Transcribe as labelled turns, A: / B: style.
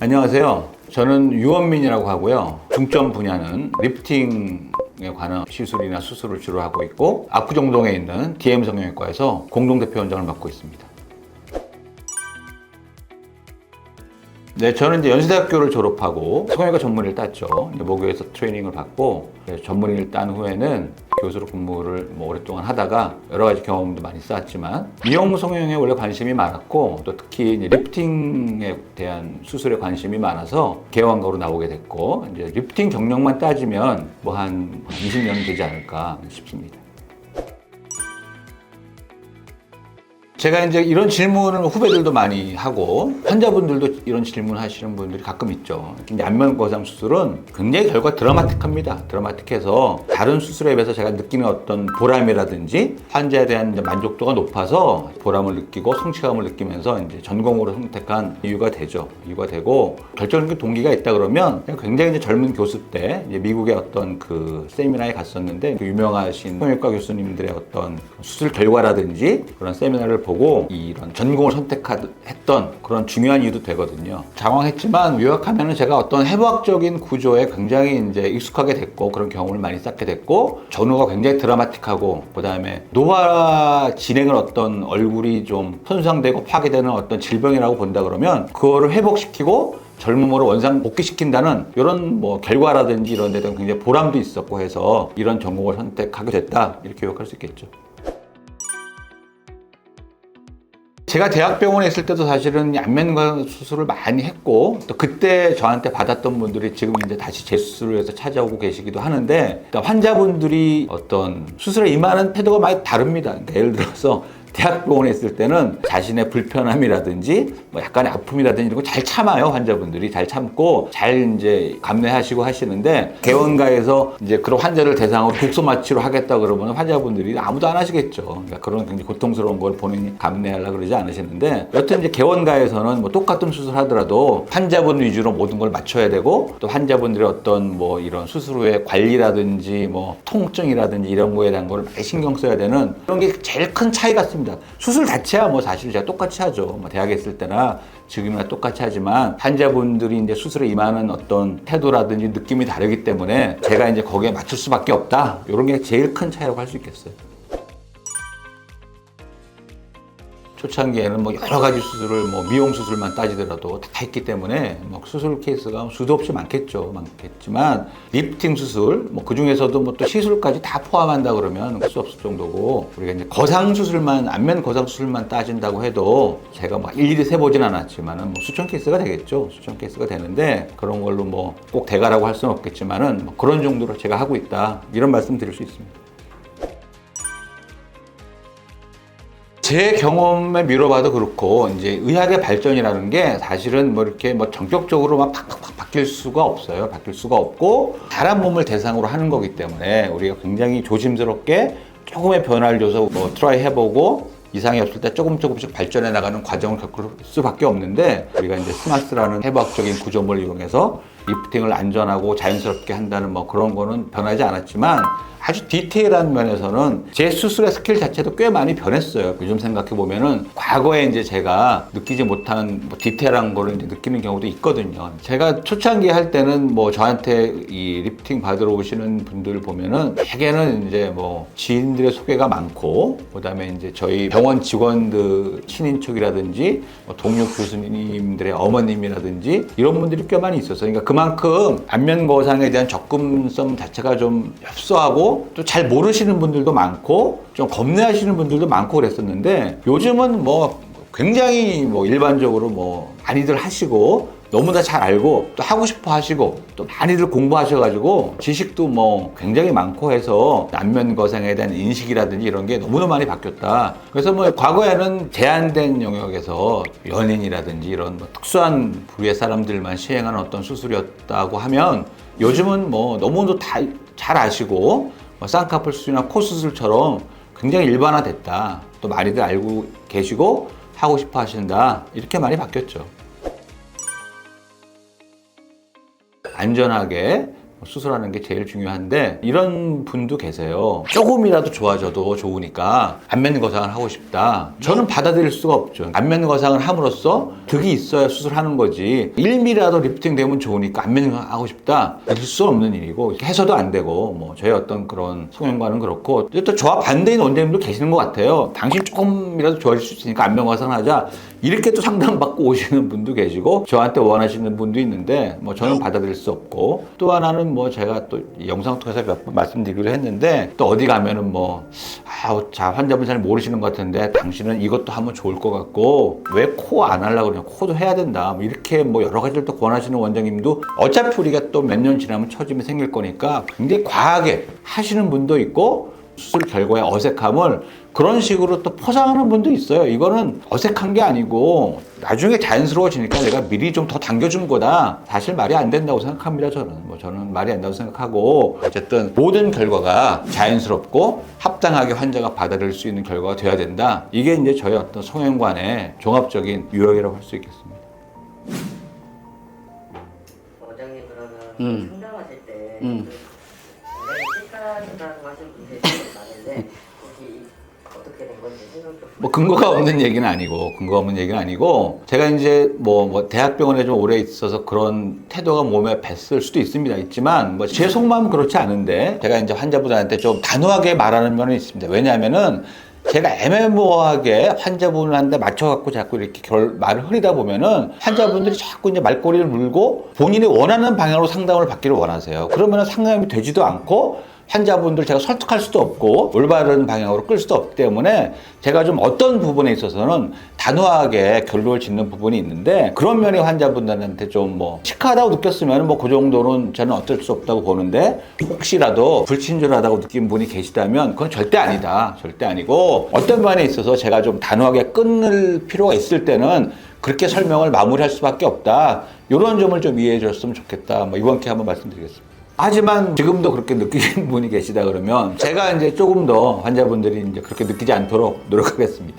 A: 안녕하세요. 저는 유원민이라고 하고요. 중점 분야는 리프팅에 관한 시술이나 수술을 주로 하고 있고 압구정동에 있는 DM 성형외과에서 공동대표 원장을 맡고 있습니다. 네, 저는 이제 연세대학교를 졸업하고 성형외과 전문의를 땄죠. 모교에서 트레이닝을 받고 전문의를 딴 후에는 교수로 근무를 오랫동안 하다가 여러 가지 경험도 많이 쌓았지만 미용 성형에 원래 관심이 많았고 또 특히 이제 리프팅에 대한 수술에 관심이 많아서 개원가로 나오게 됐고 이제 리프팅 경력만 따지면 뭐 한 20년 되지 않을까 싶습니다. 제가 이제 이런 질문을 후배들도 많이 하고 환자분들도 이런 질문 하시는 분들이 가끔 있죠. 안면거상 수술은 굉장히 결과 드라마틱합니다. 드라마틱해서 다른 수술에 비해서 제가 느끼는 어떤 보람이라든지 환자에 대한 만족도가 높아서 보람을 느끼고 성취감을 느끼면서 이제 전공으로 선택한 이유가 되죠. 이유가 되고 결정적인 동기가 있다 그러면 굉장히 이제 젊은 교수 때 이제 미국의 어떤 그 세미나에 갔었는데 그 유명하신 성형외과 교수님들의 어떤 수술 결과라든지 그런 세미나를 보고 이런 전공을 선택했던 그런 중요한 이유도 되거든요. 장황했지만 요약하면 제가 어떤 해부학적인 구조에 굉장히 이제 익숙하게 됐고 그런 경험을 많이 쌓게 됐고 전후가 굉장히 드라마틱하고 그다음에 노화 진행을 어떤 얼굴이 좀 손상되고 파괴되는 어떤 질병이라고 본다 그러면 그거를 회복시키고 젊음으로 원상 복귀시킨다는 이런 뭐 결과라든지 이런 데도 굉장히 보람도 있었고 해서 이런 전공을 선택하게 됐다 이렇게 요약할 수 있겠죠. 제가 대학병원에 있을 때도 사실은 안면관 수술을 많이 했고 또 그때 저한테 받았던 분들이 지금 이제 다시 재수술을 해서 찾아오고 계시기도 하는데 환자분들이 어떤 수술에 임하는 태도가 많이 다릅니다. 그러니까 예를 들어서 대학병원에 있을 때는 자신의 불편함이라든지 뭐 약간의 아픔이라든지 이런 거 잘 참아요. 환자분들이 잘 참고 잘 이제 감내하시고 하시는데 개원가에서 이제 그런 환자를 대상으로 국소 마취로 하겠다 그러면 환자분들이 아무도 안 하시겠죠. 그러니까 그런 굉장히 고통스러운 걸 본인이 감내하려고 그러지 않으시는데 여튼 이제 개원가에서는 뭐 똑같은 수술 하더라도 환자분 위주로 모든 걸 맞춰야 되고 또 환자분들의 어떤 뭐 이런 수술 후에 관리라든지 뭐 통증이라든지 이런 거에 대한 걸 많이 신경 써야 되는 그런 게 제일 큰 차이 같습니다. 수술 자체야 뭐 사실 제가 똑같이 하죠. 뭐 대학에 있을 때나 지금이나 똑같이 하지만 환자분들이 이제 수술에 임하는 어떤 태도라든지 느낌이 다르기 때문에 제가 이제 거기에 맞출 수밖에 없다. 이런 게 제일 큰 차이라고 할 수 있겠어요. 초창기에는 뭐 여러 가지 수술을 뭐 미용 수술만 따지더라도 다 했기 때문에 뭐 수술 케이스가 수도 없이 많겠지만 리프팅 수술 뭐 그 중에서도 뭐 또 시술까지 다 포함한다 그러면 할 수 없을 정도고 우리가 이제 거상 수술만 안면 거상 수술만 따진다고 해도 제가 막 일일이 세보진 않았지만은 뭐 수천 케이스가 되겠죠. 수천 케이스가 되는데 그런 걸로 뭐 꼭 대가라고 할 수는 없겠지만은 뭐 그런 정도로 제가 하고 있다 이런 말씀 드릴 수 있습니다. 제 경험에 미뤄봐도 그렇고 이제 의학의 발전이라는 게 사실은 뭐 이렇게 뭐 전격적으로 막 팍팍팍 바뀔 수가 없어요. 바뀔 수가 없고 사람 몸을 대상으로 하는 거기 때문에 우리가 굉장히 조심스럽게 조금의 변화를 줘서 뭐 트라이 해보고 이상이 없을 때 조금씩 발전해 나가는 과정을 겪을 수밖에 없는데 우리가 이제 스마스라는 해부학적인 구조물을 이용해서 리프팅을 안전하고 자연스럽게 한다는 뭐 그런 거는 변하지 않았지만 아주 디테일한 면에서는 제 수술의 스킬 자체도 꽤 많이 변했어요. 요즘 생각해 보면은 과거에 이제 제가 느끼지 못한 뭐 디테일한 거를 이제 느끼는 경우도 있거든요. 제가 초창기 할 때는 뭐 저한테 이 리프팅 받으러 오시는 분들 보면은 대개는 이제 뭐 지인들의 소개가 많고 그다음에 이제 저희 병원 직원들 친인척이라든지 뭐 동료 교수님들의 어머님이라든지 이런 분들이 꽤 많이 있었어요. 그러니까 그만큼 안면 거상에 대한 접근성 자체가 좀 협소하고 또 잘 모르시는 분들도 많고 좀 겁내하시는 분들도 많고 그랬었는데 요즘은 뭐 굉장히 뭐 일반적으로 뭐 많이들 하시고 너무나 잘 알고 또 하고 싶어 하시고 또 많이들 공부하셔가지고 지식도 뭐 굉장히 많고 해서 안면 거상에 대한 인식이라든지 이런 게 너무나 많이 바뀌었다. 그래서 뭐 과거에는 제한된 영역에서 연인이라든지 이런 뭐 특수한 부류의 사람들만 시행하는 어떤 수술이었다고 하면 요즘은 뭐 너무도 다 잘 아시고 뭐 쌍꺼풀 수술이나 코 수술처럼 굉장히 일반화됐다. 또 많이들 알고 계시고 하고 싶어 하신다. 이렇게 많이 바뀌었죠. 안전하게 수술하는 게 제일 중요한데 이런 분도 계세요. 조금이라도 좋아져도 좋으니까 안면 거상을 하고 싶다. 저는 받아들일 수가 없죠. 안면 거상을 함으로써 득이 있어야 수술하는 거지. 1mm라도 리프팅 되면 좋으니까 안면 하고 싶다. 이럴 수 없는 일이고 해서도 안 되고 뭐 저희 어떤 그런 성형과는 그렇고 또 저와 반대인 원장님도 계시는 것 같아요. 당신 조금이라도 좋아질 수 있으니까 안면 거상을 하자. 이렇게 또 상담받고 오시는 분도 계시고 저한테 원하시는 분도 있는데 뭐 저는 받아들일 수 없고 또 하나는 뭐 제가 또 영상 통해서 몇 번 말씀드리기로 했는데 또 어디 가면은 뭐 자 환자분 잘 모르시는 것 같은데 당신은 이것도 하면 좋을 것 같고 왜 코 안 하려고 그러냐 코도 해야 된다 뭐 이렇게 뭐 여러 가지를 또 권하시는 원장님도 어차피 우리가 또 몇 년 지나면 처짐이 생길 거니까 굉장히 과하게 하시는 분도 있고 수술 결과의 어색함을 그런 식으로 또 포장하는 분도 있어요. 이거는 어색한 게 아니고 나중에 자연스러워지니까 내가 미리 좀 더 당겨준 거다. 사실 말이 안 된다고 생각합니다. 저는 말이 안 된다고 생각하고 어쨌든 모든 결과가 자연스럽고 합당하게 환자가 받아들일 수 있는 결과가 돼야 된다. 이게 이제 저희 어떤 성형관의 종합적인 유형이라고 할 수 있겠습니다.
B: 원장님 그러면 상담하실 때 원장님 실까지라고 하시는 분들이 많은데 혹시 어떻게 된 건지 설명 좀.
A: 뭐 근거가 없는 얘기는 아니고 제가 이제 뭐 대학병원에 좀 오래 있어서 그런 태도가 몸에 뱄을 수도 있지만 뭐 제 속마음은 그렇지 않은데 제가 이제 환자분한테 좀 단호하게 말하는 면은 있습니다. 왜냐하면은 제가 애매모호하게 환자분한테 맞춰갖고 자꾸 이렇게 말을 흐리다 보면은 환자분들이 자꾸 이제 말꼬리를 물고 본인이 원하는 방향으로 상담을 받기를 원하세요. 그러면은 상담이 되지도 않고 환자분들 제가 설득할 수도 없고 올바른 방향으로 끌 수도 없기 때문에 제가 좀 어떤 부분에 있어서는 단호하게 결론을 짓는 부분이 있는데 그런 면이 환자분들한테 좀 뭐 시크하다고 느꼈으면 뭐 그 정도는 저는 어쩔 수 없다고 보는데 혹시라도 불친절하다고 느낀 분이 계시다면 그건 절대 아니다. 절대 아니고 어떤 면에 있어서 제가 좀 단호하게 끊을 필요가 있을 때는 그렇게 설명을 마무리할 수밖에 없다. 이런 점을 좀 이해해 줬으면 좋겠다. 뭐 이번 기회에 한번 말씀드리겠습니다. 하지만 지금도 그렇게 느끼시는 분이 계시다 그러면 제가 이제 조금 더 환자분들이 이제 그렇게 느끼지 않도록 노력하겠습니다.